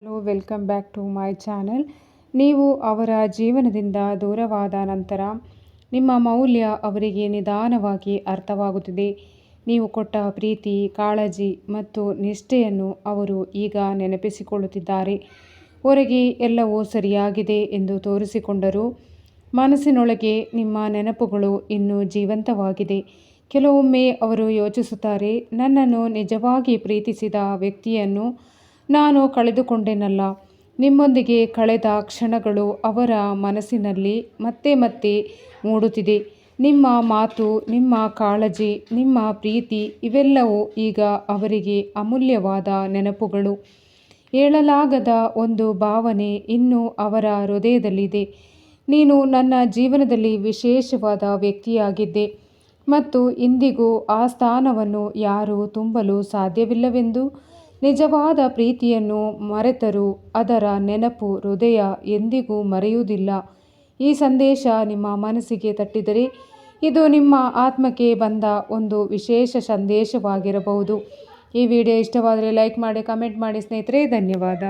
Hello, welcome back to my channel. ನೀವು ಅವರ ಜೀವನದಿಂದ ದೂರವಾದ ನಂತರ ನಿಮ್ಮ ಮೌಲ್ಯ ಅವರಿಗೆ ನಿಧಾನವಾಗಿ ಅರ್ಥವಾಗುತ್ತಿದೆ. ನೀವು ಕೊಟ್ಟ ಪ್ರೀತಿ, ಕಾಳಜಿ ಮತ್ತು ನಿಷ್ಠೆಯನ್ನು ಅವರು ಈಗ ನೆನಪಿಸಿಕೊಳ್ಳುತ್ತಿದ್ದಾರೆ. ಹೊರಗೆ ಎಲ್ಲವೂ ಸರಿಯಾಗಿದೆ ಎಂದು ತೋರಿಸಿಕೊಂಡರೂ ಮನಸ್ಸಿನೊಳಗೆ ನಿಮ್ಮ ನೆನಪುಗಳು ಇನ್ನೂ ಜೀವಂತವಾಗಿದೆ. ಕೆಲವೊಮ್ಮೆ ಅವರು ಯೋಚಿಸುತ್ತಾರೆ, ನನ್ನನ್ನು ನಿಜವಾಗಿ ಪ್ರೀತಿಸಿದ ವ್ಯಕ್ತಿಯನ್ನು ನಾನು ಕಳೆದುಕೊಂಡೆನಲ್ಲ. ನಿಮ್ಮೊಂದಿಗೆ ಕಳೆದ ಕ್ಷಣಗಳು ಅವರ ಮನಸ್ಸಿನಲ್ಲಿ ಮತ್ತೆ ಮತ್ತೆ ಮೂಡುತ್ತಿದೆ. ನಿಮ್ಮ ಮಾತು, ನಿಮ್ಮ ಕಾಳಜಿ, ನಿಮ್ಮ ಪ್ರೀತಿ ಇವೆಲ್ಲವೂ ಈಗ ಅವರಿಗೆ ಅಮೂಲ್ಯವಾದ ನೆನಪುಗಳು. ಹೇಳಲಾಗದ ಒಂದು ಭಾವನೆ ಇನ್ನೂ ಅವರ ಹೃದಯದಲ್ಲಿದೆ. ನೀನು ನನ್ನ ಜೀವನದಲ್ಲಿ ವಿಶೇಷವಾದ ವ್ಯಕ್ತಿಯಾಗಿದ್ದೆ ಮತ್ತು ಇಂದಿಗೂ ಆ ಸ್ಥಾನವನ್ನು ಯಾರೂ ತುಂಬಲು ಸಾಧ್ಯವಿಲ್ಲವೆಂದು. ನಿಜವಾದ ಪ್ರೀತಿಯನ್ನು ಮರೆತರೂ ಅದರ ನೆನಪು ಹೃದಯ ಎಂದಿಗೂ ಮರೆಯುವುದಿಲ್ಲ. ಈ ಸಂದೇಶ ನಿಮ್ಮ ಮನಸ್ಸಿಗೆ ತಟ್ಟಿದರೆ ಇದು ನಿಮ್ಮ ಆತ್ಮಕ್ಕೆ ಬಂದ ಒಂದು ವಿಶೇಷ ಸಂದೇಶವಾಗಿರಬಹುದು. ಈ ವಿಡಿಯೋ ಇಷ್ಟವಾದರೆ ಲೈಕ್ ಮಾಡಿ, ಕಮೆಂಟ್ ಮಾಡಿ ಸ್ನೇಹಿತರೆ. ಧನ್ಯವಾದ.